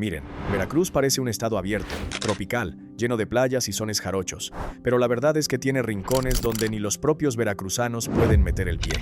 Miren, Veracruz parece un estado abierto, tropical, lleno de playas y sones jarochos, pero la verdad es que tiene rincones donde ni los propios veracruzanos pueden meter el pie.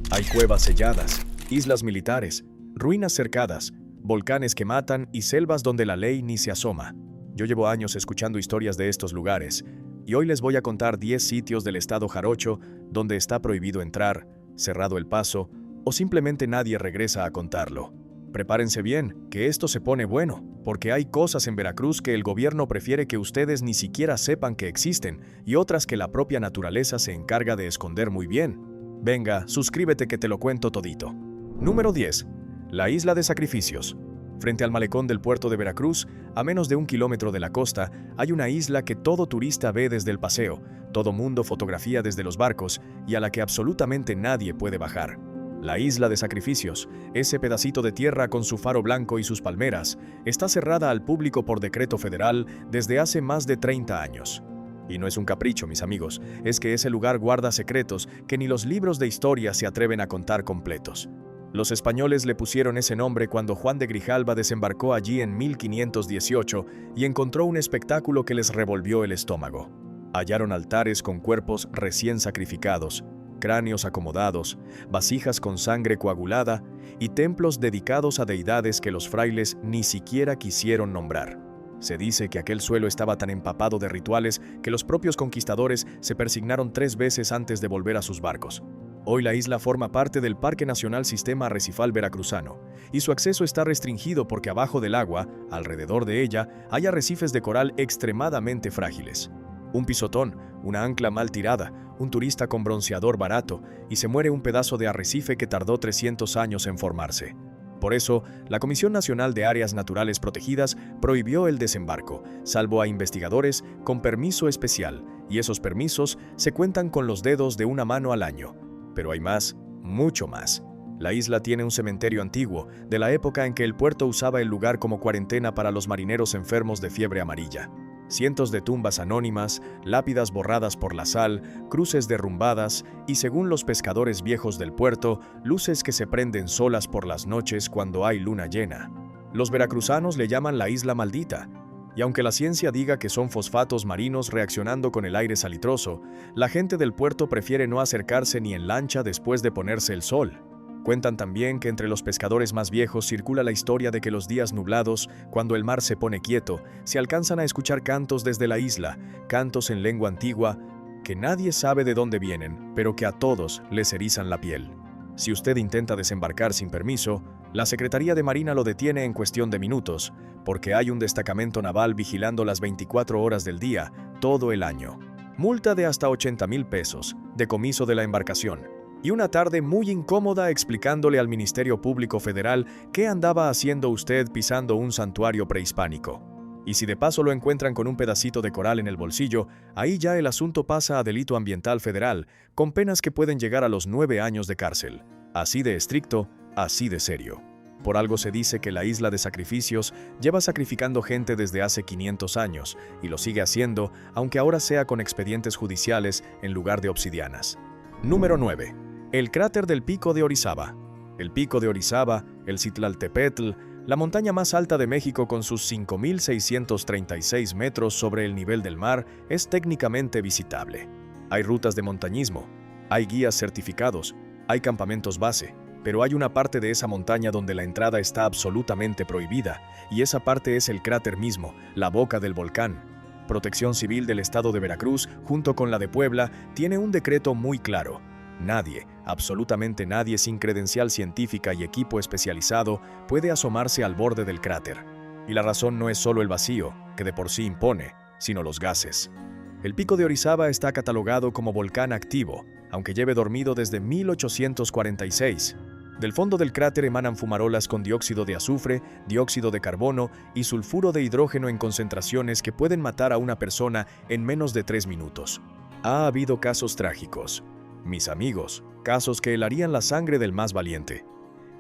Hay cuevas selladas, islas militares, ruinas cercadas, volcanes que matan y selvas donde la ley ni se asoma. Yo llevo años escuchando historias de estos lugares, y hoy les voy a contar 10 sitios del estado jarocho donde está prohibido entrar, cerrado el paso, o simplemente nadie regresa a contarlo. Prepárense bien, que esto se pone bueno, porque hay cosas en Veracruz que el gobierno prefiere que ustedes ni siquiera sepan que existen y otras que la propia naturaleza se encarga de esconder muy bien. Venga, suscríbete que te lo cuento todito. Número 10. La Isla de Sacrificios. Frente al malecón del puerto de Veracruz, a menos de 1 kilómetro de la costa, hay una isla que todo turista ve desde el paseo, todo mundo fotografía desde los barcos y a la que absolutamente nadie puede bajar. La Isla de Sacrificios, ese pedacito de tierra con su faro blanco y sus palmeras, está cerrada al público por decreto federal desde hace más de 30 años. Y no es un capricho, mis amigos, es que ese lugar guarda secretos que ni los libros de historia se atreven a contar completos. Los españoles le pusieron ese nombre cuando Juan de Grijalva desembarcó allí en 1518 y encontró un espectáculo que les revolvió el estómago. Hallaron altares con cuerpos recién sacrificados, cráneos acomodados, vasijas con sangre coagulada y templos dedicados a deidades que los frailes ni siquiera quisieron nombrar. Se dice que aquel suelo estaba tan empapado de rituales que los propios conquistadores se persignaron 3 veces antes de volver a sus barcos. Hoy la isla forma parte del Parque Nacional Sistema Arrecifal Veracruzano, y su acceso está restringido porque abajo del agua, alrededor de ella, hay arrecifes de coral extremadamente frágiles. Un pisotón, una ancla mal tirada, un turista con bronceador barato, y se muere un pedazo de arrecife que tardó 300 años en formarse. Por eso, la Comisión Nacional de Áreas Naturales Protegidas prohibió el desembarco, salvo a investigadores con permiso especial, y esos permisos se cuentan con los dedos de una mano al año. Pero hay más, mucho más. La isla tiene un cementerio antiguo, de la época en que el puerto usaba el lugar como cuarentena para los marineros enfermos de fiebre amarilla. Cientos de tumbas anónimas, lápidas borradas por la sal, cruces derrumbadas y, según los pescadores viejos del puerto, luces que se prenden solas por las noches cuando hay luna llena. Los veracruzanos le llaman la Isla Maldita, y aunque la ciencia diga que son fosfatos marinos reaccionando con el aire salitroso, la gente del puerto prefiere no acercarse ni en lancha después de ponerse el sol. Cuentan también que entre los pescadores más viejos circula la historia de que los días nublados, cuando el mar se pone quieto, se alcanzan a escuchar cantos desde la isla, cantos en lengua antigua, que nadie sabe de dónde vienen, pero que a todos les erizan la piel. Si usted intenta desembarcar sin permiso, la Secretaría de Marina lo detiene en cuestión de minutos, porque hay un destacamento naval vigilando las 24 horas del día, todo el año. Multa de hasta 80,000 pesos, decomiso de la embarcación, y una tarde muy incómoda explicándole al Ministerio Público Federal qué andaba haciendo usted pisando un santuario prehispánico. Y si de paso lo encuentran con un pedacito de coral en el bolsillo, ahí ya el asunto pasa a delito ambiental federal, con penas que pueden llegar a los 9 años de cárcel. Así de estricto, así de serio. Por algo se dice que la Isla de Sacrificios lleva sacrificando gente desde hace 500 años, y lo sigue haciendo, aunque ahora sea con expedientes judiciales en lugar de obsidianas. Número 9. El cráter del Pico de Orizaba. El Pico de Orizaba, el Citlaltépetl, la montaña más alta de México con sus 5,636 metros sobre el nivel del mar, es técnicamente visitable. Hay rutas de montañismo, hay guías certificados, hay campamentos base, pero hay una parte de esa montaña donde la entrada está absolutamente prohibida, y esa parte es el cráter mismo, la boca del volcán. Protección Civil del Estado de Veracruz, junto con la de Puebla, tiene un decreto muy claro. Nadie, absolutamente nadie sin credencial científica y equipo especializado puede asomarse al borde del cráter. Y la razón no es solo el vacío, que de por sí impone, sino los gases. El Pico de Orizaba está catalogado como volcán activo, aunque lleve dormido desde 1846. Del fondo del cráter emanan fumarolas con dióxido de azufre, dióxido de carbono y sulfuro de hidrógeno en concentraciones que pueden matar a una persona en menos de 3 minutos. Ha habido casos trágicos. Mis amigos, casos que helarían la sangre del más valiente.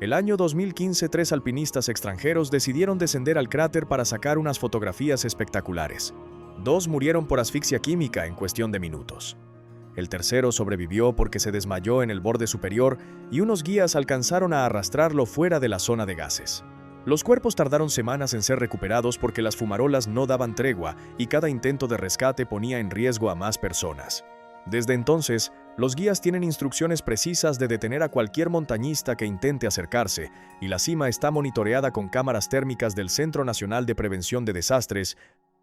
El año 2015, 3 alpinistas extranjeros decidieron descender al cráter para sacar unas fotografías espectaculares. 2 murieron por asfixia química en cuestión de minutos. El tercero sobrevivió porque se desmayó en el borde superior y unos guías alcanzaron a arrastrarlo fuera de la zona de gases. Los cuerpos tardaron semanas en ser recuperados porque las fumarolas no daban tregua y cada intento de rescate ponía en riesgo a más personas. Desde entonces, los guías tienen instrucciones precisas de detener a cualquier montañista que intente acercarse, y la cima está monitoreada con cámaras térmicas del Centro Nacional de Prevención de Desastres,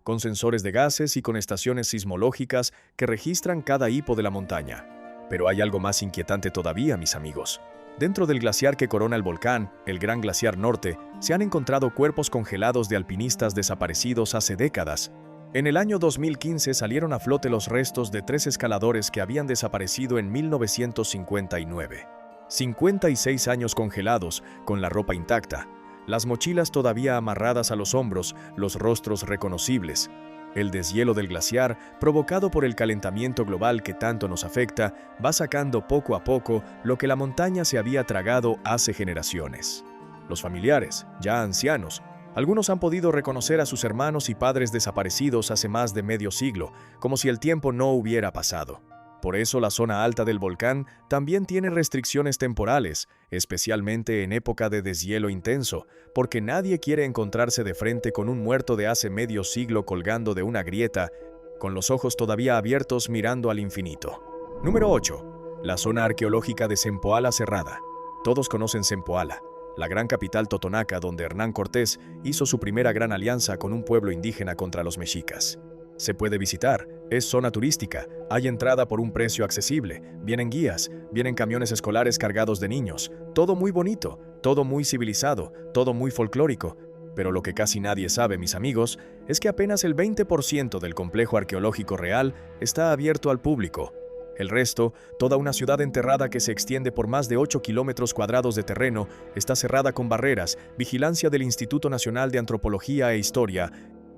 con sensores de gases y con estaciones sismológicas que registran cada hipo de la montaña. Pero hay algo más inquietante todavía, mis amigos. Dentro del glaciar que corona el volcán, el Gran Glaciar Norte, se han encontrado cuerpos congelados de alpinistas desaparecidos hace décadas. En el año 2015 salieron a flote los restos de 3 escaladores que habían desaparecido en 1959. 56 años congelados, con la ropa intacta, las mochilas todavía amarradas a los hombros, los rostros reconocibles. El deshielo del glaciar, provocado por el calentamiento global que tanto nos afecta, va sacando poco a poco lo que la montaña se había tragado hace generaciones. Los familiares, ya ancianos, algunos han podido reconocer a sus hermanos y padres desaparecidos hace más de medio siglo, como si el tiempo no hubiera pasado. Por eso la zona alta del volcán también tiene restricciones temporales, especialmente en época de deshielo intenso, porque nadie quiere encontrarse de frente con un muerto de hace medio siglo colgando de una grieta, con los ojos todavía abiertos mirando al infinito. Número 8. La zona arqueológica de Zempoala Cerrada. Todos conocen Zempoala, la gran capital totonaca donde Hernán Cortés hizo su primera gran alianza con un pueblo indígena contra los mexicas. Se puede visitar, es zona turística, hay entrada por un precio accesible, vienen guías, vienen camiones escolares cargados de niños, todo muy bonito, todo muy civilizado, todo muy folclórico. Pero lo que casi nadie sabe, mis amigos, es que apenas el 20% del complejo arqueológico real está abierto al público. El resto, toda una ciudad enterrada que se extiende por más de 8 kilómetros cuadrados de terreno, está cerrada con barreras, vigilancia del Instituto Nacional de Antropología e Historia,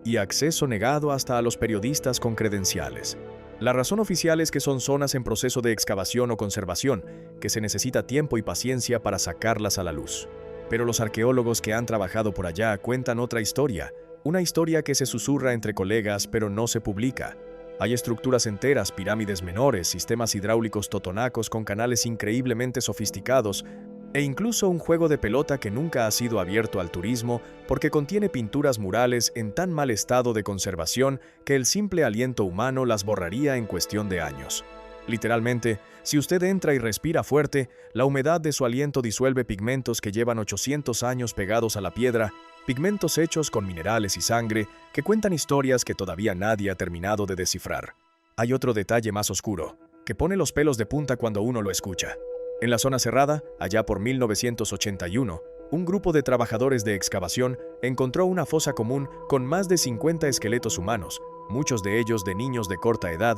y acceso negado hasta a los periodistas con credenciales. La razón oficial es que son zonas en proceso de excavación o conservación, que se necesita tiempo y paciencia para sacarlas a la luz. Pero los arqueólogos que han trabajado por allá cuentan otra historia, una historia que se susurra entre colegas pero no se publica. Hay estructuras enteras, pirámides menores, sistemas hidráulicos totonacos con canales increíblemente sofisticados, e incluso un juego de pelota que nunca ha sido abierto al turismo porque contiene pinturas murales en tan mal estado de conservación que el simple aliento humano las borraría en cuestión de años. Literalmente, si usted entra y respira fuerte, la humedad de su aliento disuelve pigmentos que llevan 800 años pegados a la piedra, pigmentos hechos con minerales y sangre que cuentan historias que todavía nadie ha terminado de descifrar. Hay otro detalle más oscuro, que pone los pelos de punta cuando uno lo escucha. En la zona cerrada, allá por 1981, un grupo de trabajadores de excavación encontró una fosa común con más de 50 esqueletos humanos, muchos de ellos de niños de corta edad,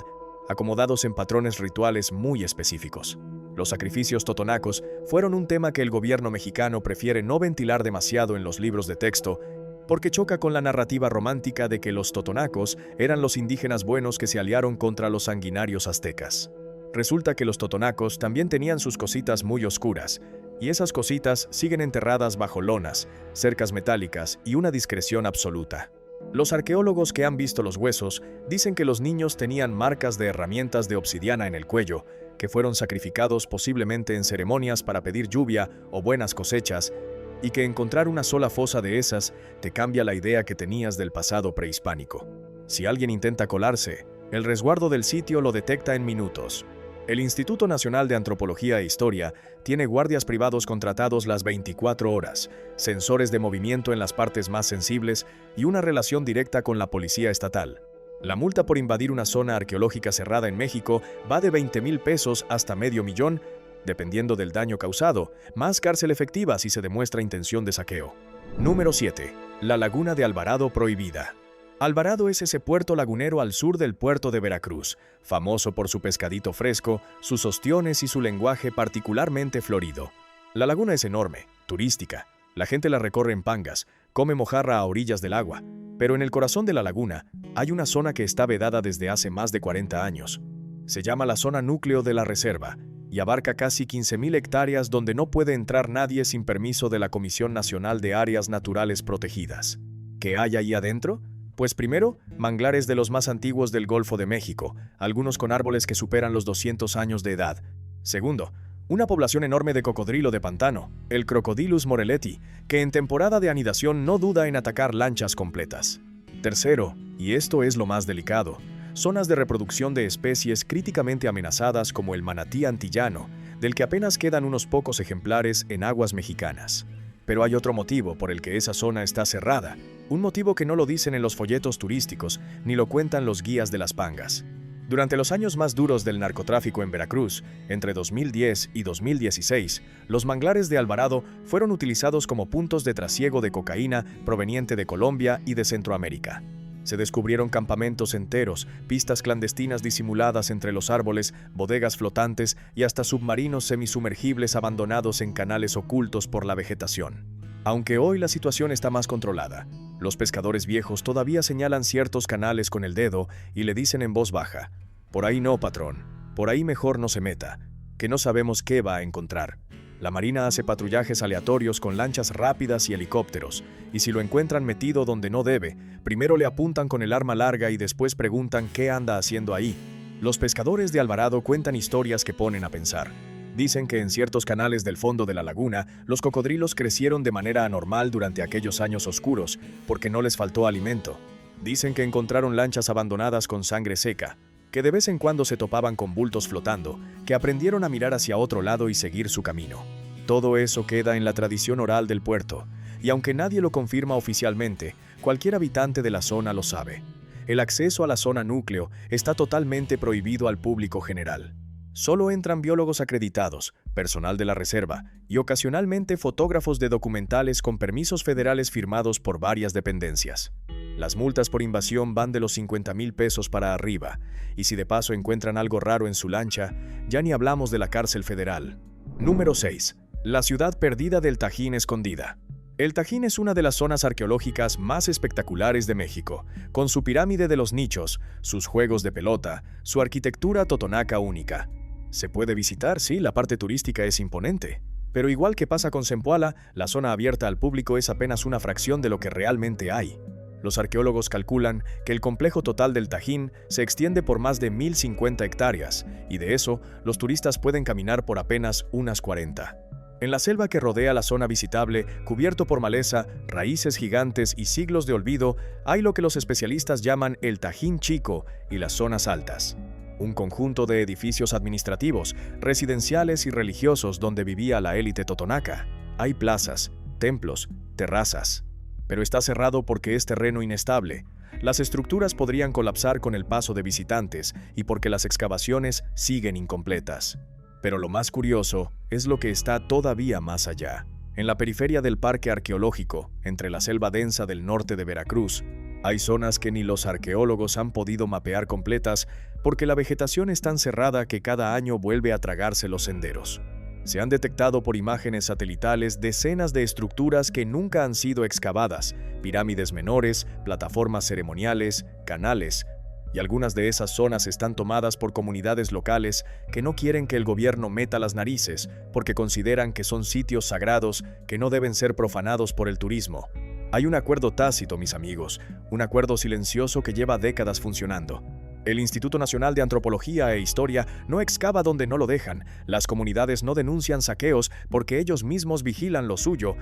acomodados en patrones rituales muy específicos. Los sacrificios totonacos fueron un tema que el gobierno mexicano prefiere no ventilar demasiado en los libros de texto, porque choca con la narrativa romántica de que los totonacos eran los indígenas buenos que se aliaron contra los sanguinarios aztecas. Resulta que los totonacos también tenían sus cositas muy oscuras, y esas cositas siguen enterradas bajo lonas, cercas metálicas y una discreción absoluta. Los arqueólogos que han visto los huesos dicen que los niños tenían marcas de herramientas de obsidiana en el cuello, que fueron sacrificados posiblemente en ceremonias para pedir lluvia o buenas cosechas, y que encontrar una sola fosa de esas te cambia la idea que tenías del pasado prehispánico. Si alguien intenta colarse, el resguardo del sitio lo detecta en minutos. El Instituto Nacional de Antropología e Historia tiene guardias privados contratados las 24 horas, sensores de movimiento en las partes más sensibles y una relación directa con la policía estatal. La multa por invadir una zona arqueológica cerrada en México va de 20,000 pesos hasta $500,000, dependiendo del daño causado, más cárcel efectiva si se demuestra intención de saqueo. Número 7. La Laguna de Alvarado prohibida. Alvarado es ese puerto lagunero al sur del puerto de Veracruz, famoso por su pescadito fresco, sus ostiones y su lenguaje particularmente florido. La laguna es enorme, turística, la gente la recorre en pangas, come mojarra a orillas del agua, pero en el corazón de la laguna hay una zona que está vedada desde hace más de 40 años. Se llama la zona núcleo de la reserva y abarca casi 15,000 hectáreas donde no puede entrar nadie sin permiso de la Comisión Nacional de Áreas Naturales Protegidas. ¿Qué hay ahí adentro? Pues primero, manglares de los más antiguos del Golfo de México, algunos con árboles que superan los 200 años de edad. Segundo, Una población enorme de cocodrilo de pantano, el Crocodylus moreleti, que en temporada de anidación no duda en atacar lanchas completas. Tercero, y esto es lo más delicado, zonas de reproducción de especies críticamente amenazadas como el manatí antillano, del que apenas quedan unos pocos ejemplares en aguas mexicanas. Pero hay otro motivo por el que esa zona está cerrada, un motivo que no lo dicen en los folletos turísticos ni lo cuentan los guías de las pangas. Durante los años más duros del narcotráfico en Veracruz, entre 2010 y 2016, los manglares de Alvarado fueron utilizados como puntos de trasiego de cocaína proveniente de Colombia y de Centroamérica. Se descubrieron campamentos enteros, pistas clandestinas disimuladas entre los árboles, bodegas flotantes y hasta submarinos semisumergibles abandonados en canales ocultos por la vegetación. Aunque hoy la situación está más controlada, los pescadores viejos todavía señalan ciertos canales con el dedo y le dicen en voz baja: «Por ahí no, patrón, por ahí mejor no se meta, que no sabemos qué va a encontrar». La Marina hace patrullajes aleatorios con lanchas rápidas y helicópteros, y si lo encuentran metido donde no debe, primero le apuntan con el arma larga y después preguntan qué anda haciendo ahí. Los pescadores de Alvarado cuentan historias que ponen a pensar. Dicen que en ciertos canales del fondo de la laguna, los cocodrilos crecieron de manera anormal durante aquellos años oscuros, porque no les faltó alimento. Dicen que encontraron lanchas abandonadas con sangre seca, que de vez en cuando se topaban con bultos flotando, que aprendieron a mirar hacia otro lado y seguir su camino. Todo eso queda en la tradición oral del puerto, y aunque nadie lo confirma oficialmente, cualquier habitante de la zona lo sabe. El acceso a la zona núcleo está totalmente prohibido al público general. Solo entran biólogos acreditados, personal de la reserva y ocasionalmente fotógrafos de documentales con permisos federales firmados por varias dependencias. Las multas por invasión van de los 50,000 pesos para arriba, y si de paso encuentran algo raro en su lancha, ya ni hablamos de la cárcel federal. Número 6. La ciudad perdida del Tajín escondida. El Tajín es una de las zonas arqueológicas más espectaculares de México, con su pirámide de los nichos, sus juegos de pelota, su arquitectura totonaca única. Se puede visitar, sí, la parte turística es imponente, pero igual que pasa con Zempoala, la zona abierta al público es apenas una fracción de lo que realmente hay. Los arqueólogos calculan que el complejo total del Tajín se extiende por más de 1,050 hectáreas, y de eso, los turistas pueden caminar por apenas unas 40. En la selva que rodea la zona visitable, cubierto por maleza, raíces gigantes y siglos de olvido, hay lo que los especialistas llaman el Tajín Chico y las zonas altas. Un conjunto de edificios administrativos, residenciales y religiosos donde vivía la élite totonaca. Hay plazas, templos, terrazas. Pero está cerrado porque es terreno inestable. Las estructuras podrían colapsar con el paso de visitantes y porque las excavaciones siguen incompletas. Pero lo más curioso es lo que está todavía más allá. En la periferia del parque arqueológico, entre la selva densa del norte de Veracruz, hay zonas que ni los arqueólogos han podido mapear completas porque la vegetación es tan cerrada que cada año vuelve a tragarse los senderos. Se han detectado por imágenes satelitales decenas de estructuras que nunca han sido excavadas, pirámides menores, plataformas ceremoniales, canales, y algunas de esas zonas están tomadas por comunidades locales que no quieren que el gobierno meta las narices porque consideran que son sitios sagrados que no deben ser profanados por el turismo. Hay un acuerdo tácito, mis amigos, un acuerdo silencioso que lleva décadas funcionando. El Instituto Nacional de Antropología e Historia no excava donde no lo dejan, las comunidades no denuncian saqueos porque ellos mismos vigilan lo suyo,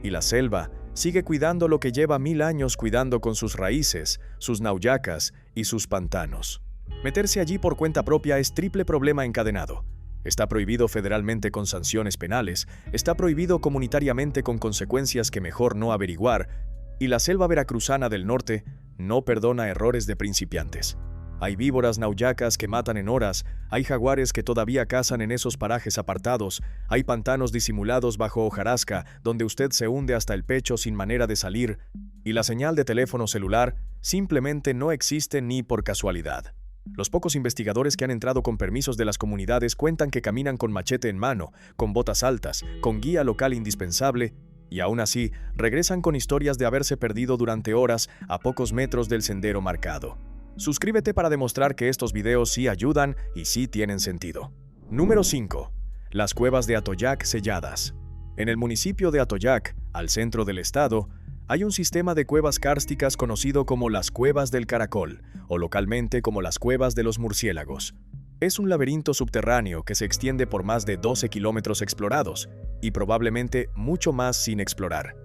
y la selva sigue cuidando lo que lleva 1000 años cuidando con sus raíces, sus nauyacas y sus pantanos. Meterse allí por cuenta propia es triple problema encadenado. Está prohibido federalmente con sanciones penales, está prohibido comunitariamente con consecuencias que mejor no averiguar, y la selva veracruzana del norte no perdona errores de principiantes. Hay víboras nauyacas que matan en horas, hay jaguares que todavía cazan en esos parajes apartados, hay pantanos disimulados bajo hojarasca donde usted se hunde hasta el pecho sin manera de salir, y la señal de teléfono celular simplemente no existe ni por casualidad. Los pocos investigadores que han entrado con permisos de las comunidades cuentan que caminan con machete en mano, con botas altas, con guía local indispensable, y aún así regresan con historias de haberse perdido durante horas a pocos metros del sendero marcado. Suscríbete para demostrar que estos videos sí ayudan y sí tienen sentido. Número 5. Las cuevas de Atoyac selladas. En el municipio de Atoyac, al centro del estado, hay un sistema de cuevas kársticas conocido como las Cuevas del Caracol, o localmente como las Cuevas de los Murciélagos. Es un laberinto subterráneo que se extiende por más de 12 kilómetros explorados y probablemente mucho más sin explorar.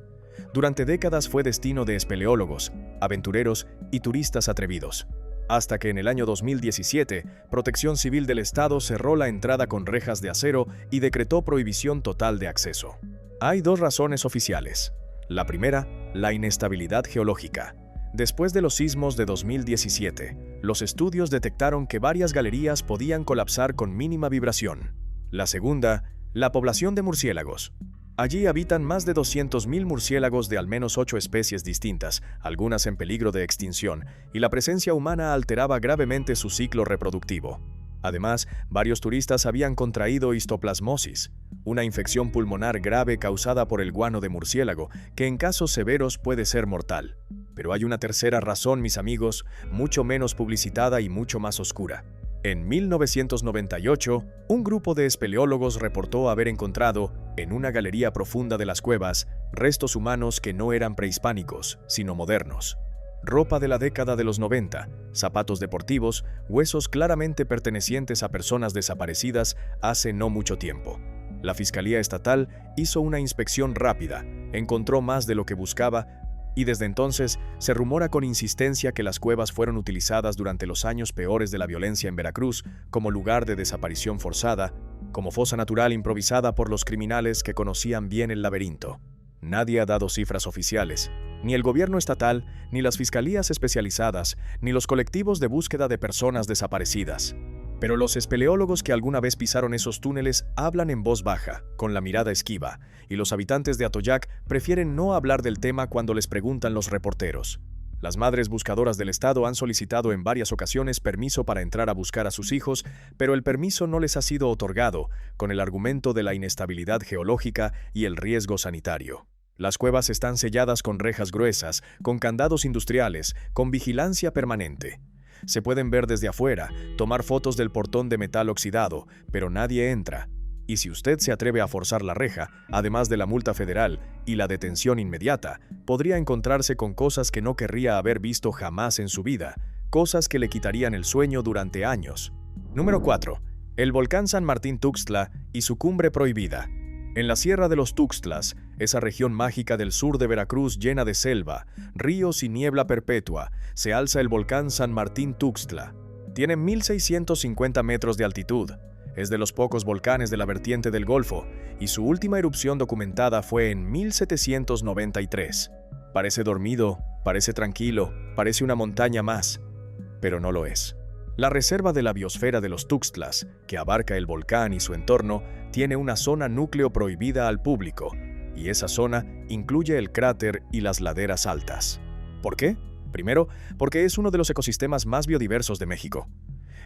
Durante décadas fue destino de espeleólogos, aventureros y turistas atrevidos. Hasta que en el año 2017, Protección Civil del Estado cerró la entrada con rejas de acero y decretó prohibición total de acceso. Hay dos razones oficiales. La primera, la inestabilidad geológica. Después de los sismos de 2017, los estudios detectaron que varias galerías podían colapsar con mínima vibración. La segunda, la población de murciélagos. Allí habitan más de 200.000 murciélagos de al menos 8 especies distintas, algunas en peligro de extinción, y la presencia humana alteraba gravemente su ciclo reproductivo. Además, varios turistas habían contraído histoplasmosis, una infección pulmonar grave causada por el guano de murciélago, que en casos severos puede ser mortal. Pero hay una tercera razón, mis amigos, mucho menos publicitada y mucho más oscura. En 1998, un grupo de espeleólogos reportó haber encontrado, en una galería profunda de las cuevas, restos humanos que no eran prehispánicos, sino modernos. Ropa de la década de los 90, zapatos deportivos, huesos claramente pertenecientes a personas desaparecidas hace no mucho tiempo. La Fiscalía Estatal hizo una inspección rápida, encontró más de lo que buscaba, y desde entonces se rumora con insistencia que las cuevas fueron utilizadas durante los años peores de la violencia en Veracruz como lugar de desaparición forzada, como fosa natural improvisada por los criminales que conocían bien el laberinto. Nadie ha dado cifras oficiales, ni el gobierno estatal, ni las fiscalías especializadas, ni los colectivos de búsqueda de personas desaparecidas. Pero los espeleólogos que alguna vez pisaron esos túneles hablan en voz baja, con la mirada esquiva, y los habitantes de Atoyac prefieren no hablar del tema cuando les preguntan los reporteros. Las madres buscadoras del Estado han solicitado en varias ocasiones permiso para entrar a buscar a sus hijos, pero el permiso no les ha sido otorgado, con el argumento de la inestabilidad geológica y el riesgo sanitario. Las cuevas están selladas con rejas gruesas, con candados industriales, con vigilancia permanente. Se pueden ver desde afuera, tomar fotos del portón de metal oxidado, pero nadie entra. Y si usted se atreve a forzar la reja, además de la multa federal y la detención inmediata, podría encontrarse con cosas que no querría haber visto jamás en su vida, cosas que le quitarían el sueño durante años. Número 4. El volcán San Martín Tuxtla y su cumbre prohibida. En la Sierra de los Tuxtlas, esa región mágica del sur de Veracruz llena de selva, ríos y niebla perpetua, se alza el volcán San Martín Tuxtla. Tiene 1.650 metros de altitud. Es de los pocos volcanes de la vertiente del Golfo, y su última erupción documentada fue en 1793. Parece dormido, parece tranquilo, parece una montaña más, pero no lo es. La reserva de la biosfera de los Tuxtlas, que abarca el volcán y su entorno, tiene una zona núcleo prohibida al público, y esa zona incluye el cráter y las laderas altas. ¿Por qué? Primero, porque es uno de los ecosistemas más biodiversos de México.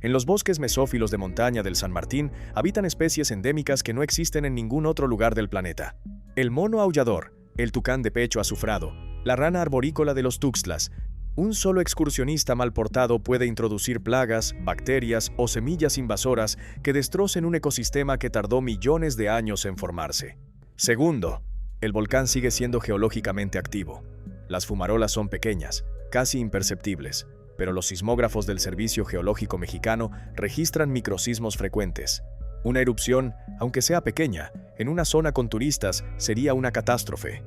En los bosques mesófilos de montaña del San Martín habitan especies endémicas que no existen en ningún otro lugar del planeta. El mono aullador, el tucán de pecho azufrado, la rana arborícola de los Tuxtlas. Un solo excursionista mal portado puede introducir plagas, bacterias o semillas invasoras que destrocen un ecosistema que tardó millones de años en formarse. Segundo, el volcán sigue siendo geológicamente activo. Las fumarolas son pequeñas, casi imperceptibles, pero los sismógrafos del Servicio Geológico Mexicano registran microsismos frecuentes. Una erupción, aunque sea pequeña, en una zona con turistas sería una catástrofe.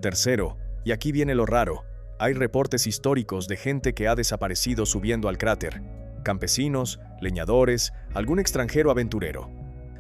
Tercero, y aquí viene lo raro, hay reportes históricos de gente que ha desaparecido subiendo al cráter. Campesinos, leñadores, algún extranjero aventurero.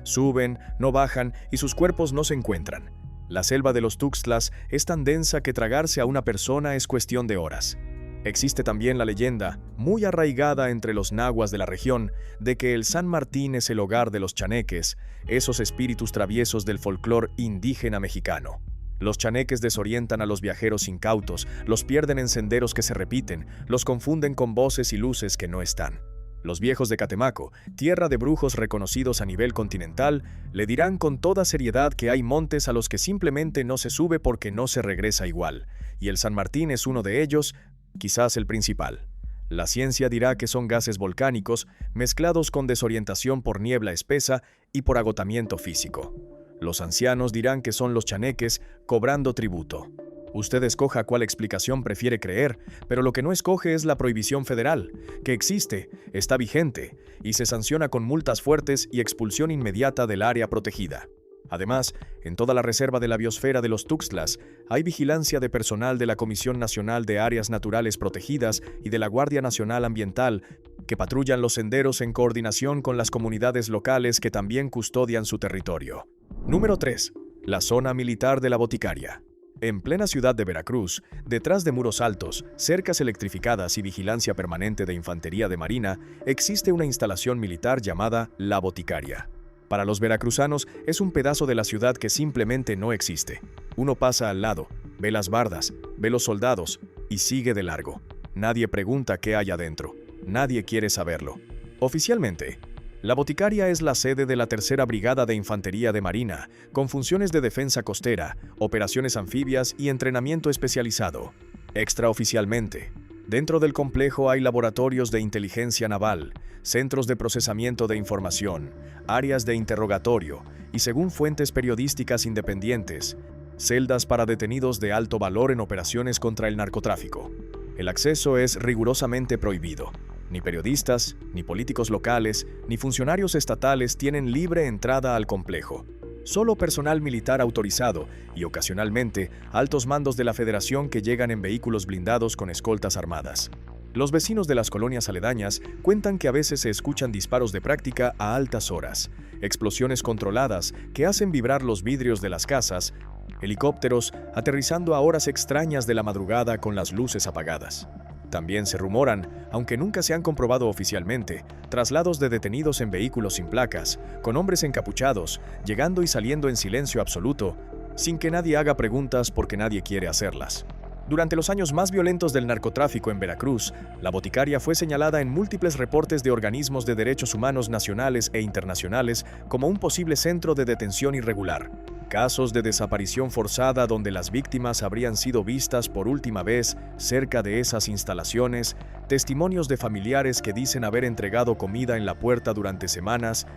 Suben, no bajan y sus cuerpos no se encuentran. La selva de los Tuxtlas es tan densa que tragarse a una persona es cuestión de horas. Existe también la leyenda, muy arraigada entre los nahuas de la región, de que el San Martín es el hogar de los chaneques, esos espíritus traviesos del folclore indígena mexicano. Los chaneques desorientan a los viajeros incautos, los pierden en senderos que se repiten, los confunden con voces y luces que no están. Los viejos de Catemaco, tierra de brujos reconocidos a nivel continental, le dirán con toda seriedad que hay montes a los que simplemente no se sube porque no se regresa igual, y el San Martín es uno de ellos, quizás el principal. La ciencia dirá que son gases volcánicos mezclados con desorientación por niebla espesa y por agotamiento físico. Los ancianos dirán que son los chaneques cobrando tributo. Usted escoja cuál explicación prefiere creer, pero lo que no escoge es la prohibición federal, que existe, está vigente, y se sanciona con multas fuertes y expulsión inmediata del área protegida. Además, en toda la reserva de la biosfera de los Tuxtlas hay vigilancia de personal de la Comisión Nacional de Áreas Naturales Protegidas y de la Guardia Nacional Ambiental, que patrullan los senderos en coordinación con las comunidades locales que también custodian su territorio. Número 3. La zona militar de la Boticaria. En plena ciudad de Veracruz, detrás de muros altos, cercas electrificadas y vigilancia permanente de infantería de marina, existe una instalación militar llamada La Boticaria. Para los veracruzanos es un pedazo de la ciudad que simplemente no existe. Uno pasa al lado, ve las bardas, ve los soldados y sigue de largo. Nadie pregunta qué hay adentro. Nadie quiere saberlo. Oficialmente, La Boticaria es la sede de la Tercera Brigada de Infantería de Marina, con funciones de defensa costera, operaciones anfibias y entrenamiento especializado. Extraoficialmente, dentro del complejo hay laboratorios de inteligencia naval, centros de procesamiento de información, áreas de interrogatorio y, según fuentes periodísticas independientes, celdas para detenidos de alto valor en operaciones contra el narcotráfico. El acceso es rigurosamente prohibido. Ni periodistas, ni políticos locales, ni funcionarios estatales tienen libre entrada al complejo. Solo personal militar autorizado y, ocasionalmente, altos mandos de la Federación que llegan en vehículos blindados con escoltas armadas. Los vecinos de las colonias aledañas cuentan que a veces se escuchan disparos de práctica a altas horas, explosiones controladas que hacen vibrar los vidrios de las casas, helicópteros aterrizando a horas extrañas de la madrugada con las luces apagadas. También se rumoran, aunque nunca se han comprobado oficialmente, traslados de detenidos en vehículos sin placas, con hombres encapuchados, llegando y saliendo en silencio absoluto, sin que nadie haga preguntas porque nadie quiere hacerlas. Durante los años más violentos del narcotráfico en Veracruz, La Boticaria fue señalada en múltiples reportes de organismos de derechos humanos nacionales e internacionales como un posible centro de detención irregular. Casos de desaparición forzada donde las víctimas habrían sido vistas por última vez cerca de esas instalaciones, testimonios de familiares que dicen haber entregado comida en la puerta durante semanas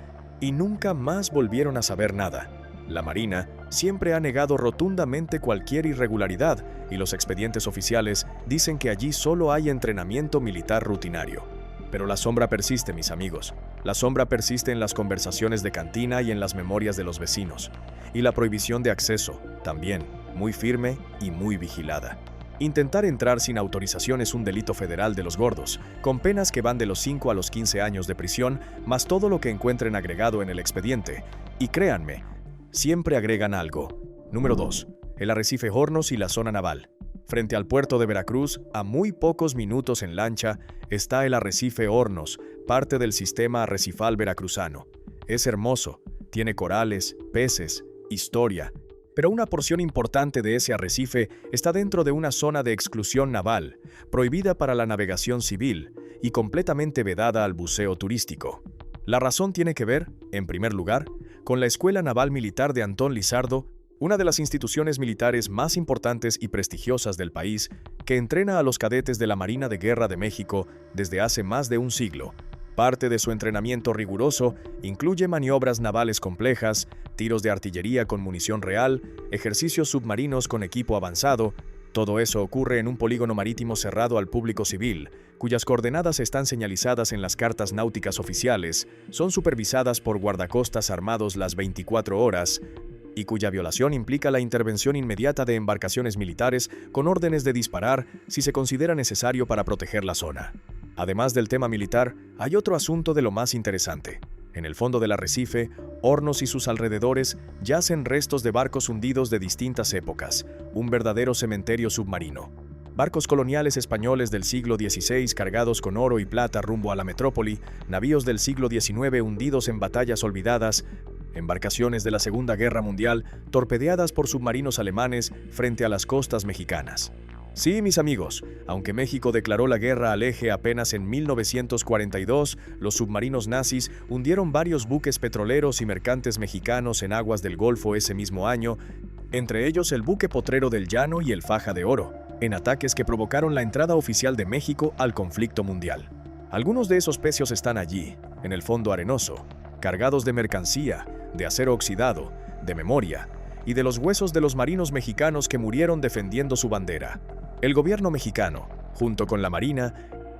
y nunca más volvieron a saber nada. La Marina siempre ha negado rotundamente cualquier irregularidad y los expedientes oficiales dicen que allí solo hay entrenamiento militar rutinario. Pero la sombra persiste, mis amigos. La sombra persiste en las conversaciones de cantina y en las memorias de los vecinos. Y la prohibición de acceso, también, muy firme y muy vigilada. Intentar entrar sin autorización es un delito federal de los gordos, con penas que van de los 5 a los 15 años de prisión, más todo lo que encuentren agregado en el expediente. Y créanme, siempre agregan algo. Número 2. El arrecife Hornos y la zona naval. Frente al puerto de Veracruz, a muy pocos minutos en lancha, está el arrecife Hornos, parte del sistema arrecifal veracruzano. Es hermoso, tiene corales, peces, historia, pero una porción importante de ese arrecife está dentro de una zona de exclusión naval, prohibida para la navegación civil y completamente vedada al buceo turístico. La razón tiene que ver, en primer lugar, con la Escuela Naval Militar de Antón Lizardo, una de las instituciones militares más importantes y prestigiosas del país, que entrena a los cadetes de la Marina de Guerra de México desde hace más de un siglo. Parte de su entrenamiento riguroso incluye maniobras navales complejas, tiros de artillería con munición real, ejercicios submarinos con equipo avanzado. Todo eso ocurre en un polígono marítimo cerrado al público civil, cuyas coordenadas están señalizadas en las cartas náuticas oficiales, son supervisadas por guardacostas armados las 24 horas, y cuya violación implica la intervención inmediata de embarcaciones militares con órdenes de disparar si se considera necesario para proteger la zona. Además del tema militar, hay otro asunto de lo más interesante. En el fondo del arrecife, Hornos y sus alrededores yacen restos de barcos hundidos de distintas épocas, un verdadero cementerio submarino. Barcos coloniales españoles del siglo XVI cargados con oro y plata rumbo a la metrópoli, navíos del siglo XIX hundidos en batallas olvidadas, embarcaciones de la Segunda Guerra Mundial torpedeadas por submarinos alemanes frente a las costas mexicanas. Sí, mis amigos, aunque México declaró la guerra al eje apenas en 1942, los submarinos nazis hundieron varios buques petroleros y mercantes mexicanos en aguas del Golfo ese mismo año, entre ellos el buque Potrero del Llano y el Faja de Oro, en ataques que provocaron la entrada oficial de México al conflicto mundial. Algunos de esos pecios están allí, en el fondo arenoso, cargados de mercancía, de acero oxidado, de memoria, y de los huesos de los marinos mexicanos que murieron defendiendo su bandera. El gobierno mexicano, junto con la Marina,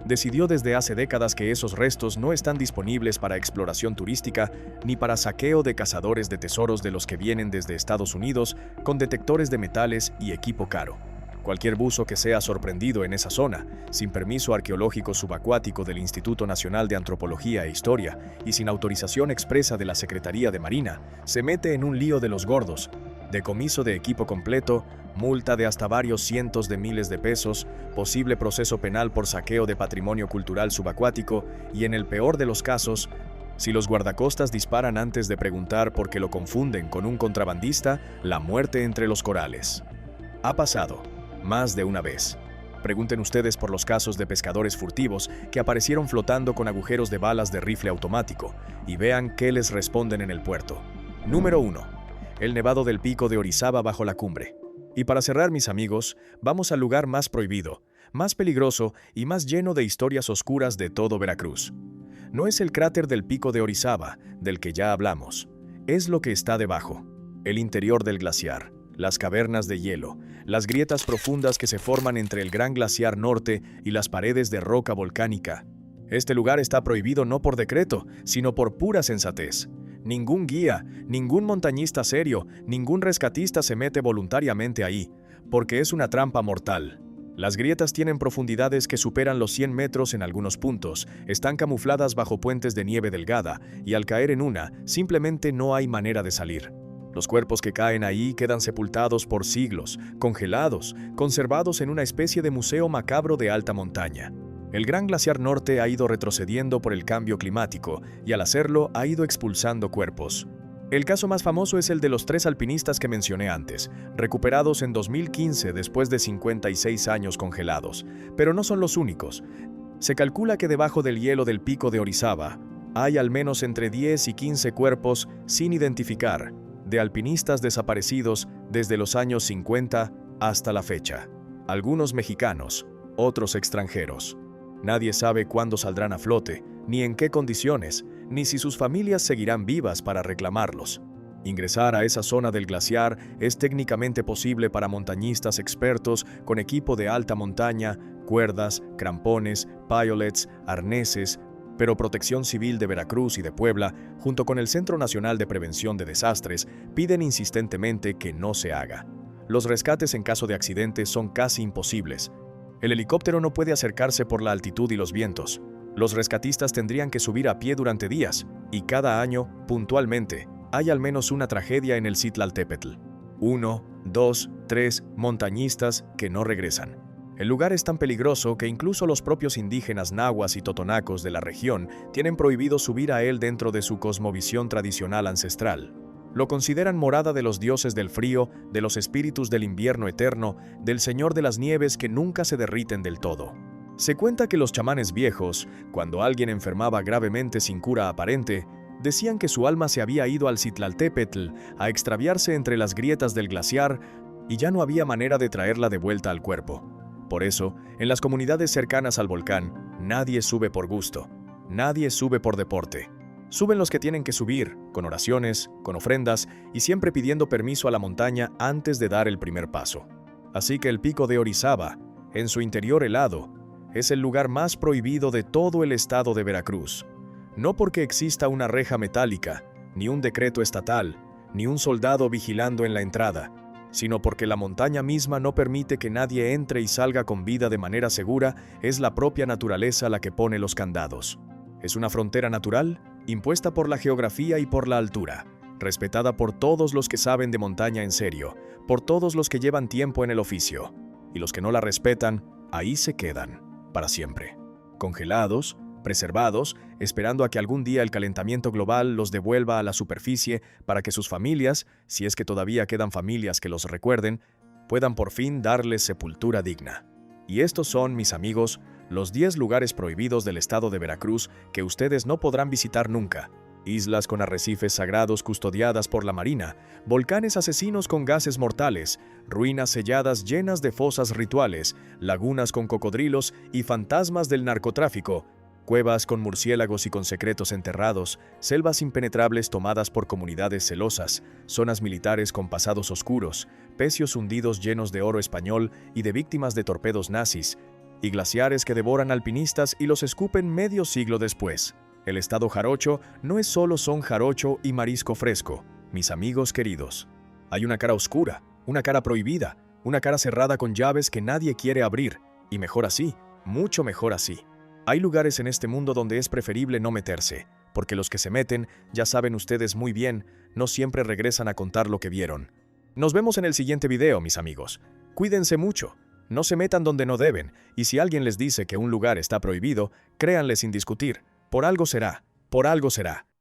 decidió desde hace décadas que esos restos no están disponibles para exploración turística ni para saqueo de cazadores de tesoros de los que vienen desde Estados Unidos con detectores de metales y equipo caro. Cualquier buzo que sea sorprendido en esa zona, sin permiso arqueológico subacuático del Instituto Nacional de Antropología e Historia y sin autorización expresa de la Secretaría de Marina, se mete en un lío de los gordos: decomiso de equipo completo, multa de hasta varios cientos de miles de pesos, posible proceso penal por saqueo de patrimonio cultural subacuático y, en el peor de los casos, si los guardacostas disparan antes de preguntar porque lo confunden con un contrabandista, la muerte entre los corales. Ha pasado más de una vez. Pregunten ustedes por los casos de pescadores furtivos que aparecieron flotando con agujeros de balas de rifle automático y vean qué les responden en el puerto. Número 1. El nevado del Pico de Orizaba bajo la cumbre. Y para cerrar, mis amigos, vamos al lugar más prohibido, más peligroso y más lleno de historias oscuras de todo Veracruz. No es el cráter del Pico de Orizaba, del que ya hablamos. Es lo que está debajo, el interior del glaciar, las cavernas de hielo, las grietas profundas que se forman entre el Gran Glaciar Norte y las paredes de roca volcánica. Este lugar está prohibido no por decreto, sino por pura sensatez. Ningún guía, ningún montañista serio, ningún rescatista se mete voluntariamente ahí, porque es una trampa mortal. Las grietas tienen profundidades que superan los 100 metros en algunos puntos, están camufladas bajo puentes de nieve delgada, y al caer en una, simplemente no hay manera de salir. Los cuerpos que caen ahí quedan sepultados por siglos, congelados, conservados en una especie de museo macabro de alta montaña. El Gran Glaciar Norte ha ido retrocediendo por el cambio climático y al hacerlo ha ido expulsando cuerpos. El caso más famoso es el de los 3 alpinistas que mencioné antes, recuperados en 2015 después de 56 años congelados. Pero no son los únicos. Se calcula que debajo del hielo del Pico de Orizaba hay al menos entre 10 y 15 cuerpos sin identificar, de alpinistas desaparecidos desde los años 50 hasta la fecha. Algunos mexicanos, otros extranjeros. Nadie sabe cuándo saldrán a flote, ni en qué condiciones, ni si sus familias seguirán vivas para reclamarlos. Ingresar a esa zona del glaciar es técnicamente posible para montañistas expertos con equipo de alta montaña, cuerdas, crampones, piolets, arneses, pero Protección Civil de Veracruz y de Puebla, junto con el Centro Nacional de Prevención de Desastres, piden insistentemente que no se haga. Los rescates en caso de accidente son casi imposibles. El helicóptero no puede acercarse por la altitud y los vientos. Los rescatistas tendrían que subir a pie durante días, y cada año, puntualmente, hay al menos una tragedia en el Citlaltépetl. 1, 2, 3 montañistas que no regresan. El lugar es tan peligroso que incluso los propios indígenas nahuas y totonacos de la región tienen prohibido subir a él dentro de su cosmovisión tradicional ancestral. Lo consideran morada de los dioses del frío, de los espíritus del invierno eterno, del señor de las nieves que nunca se derriten del todo. Se cuenta que los chamanes viejos, cuando alguien enfermaba gravemente sin cura aparente, decían que su alma se había ido al Citlaltépetl a extraviarse entre las grietas del glaciar y ya no había manera de traerla de vuelta al cuerpo. Por eso, en las comunidades cercanas al volcán, nadie sube por gusto, nadie sube por deporte. Suben los que tienen que subir, con oraciones, con ofrendas y siempre pidiendo permiso a la montaña antes de dar el primer paso. Así que el Pico de Orizaba, en su interior helado, es el lugar más prohibido de todo el estado de Veracruz. No porque exista una reja metálica, ni un decreto estatal, ni un soldado vigilando en la entrada, sino porque la montaña misma no permite que nadie entre y salga con vida de manera segura. Es la propia naturaleza la que pone los candados. Es una frontera natural, impuesta por la geografía y por la altura, respetada por todos los que saben de montaña en serio, por todos los que llevan tiempo en el oficio. Y los que no la respetan, ahí se quedan, para siempre. Congelados, preservados, esperando a que algún día el calentamiento global los devuelva a la superficie para que sus familias, si es que todavía quedan familias que los recuerden, puedan por fin darles sepultura digna. Y estos son, mis amigos, los 10 lugares prohibidos del estado de Veracruz que ustedes no podrán visitar nunca. Islas con arrecifes sagrados custodiadas por la Marina, volcanes asesinos con gases mortales, ruinas selladas llenas de fosas rituales, lagunas con cocodrilos y fantasmas del narcotráfico, Cuevas con murciélagos y con secretos enterrados, selvas impenetrables tomadas por comunidades celosas, zonas militares con pasados oscuros, pecios hundidos llenos de oro español y de víctimas de torpedos nazis, y glaciares que devoran alpinistas y los escupen medio siglo después. El estado jarocho no es solo son jarocho y marisco fresco, mis amigos queridos. Hay una cara oscura, una cara prohibida, una cara cerrada con llaves que nadie quiere abrir, y mejor así, mucho mejor así. Hay lugares en este mundo donde es preferible no meterse, porque los que se meten, ya saben ustedes muy bien, no siempre regresan a contar lo que vieron. Nos vemos en el siguiente video, mis amigos. Cuídense mucho, no se metan donde no deben, y si alguien les dice que un lugar está prohibido, créanle sin discutir. Por algo será, por algo será.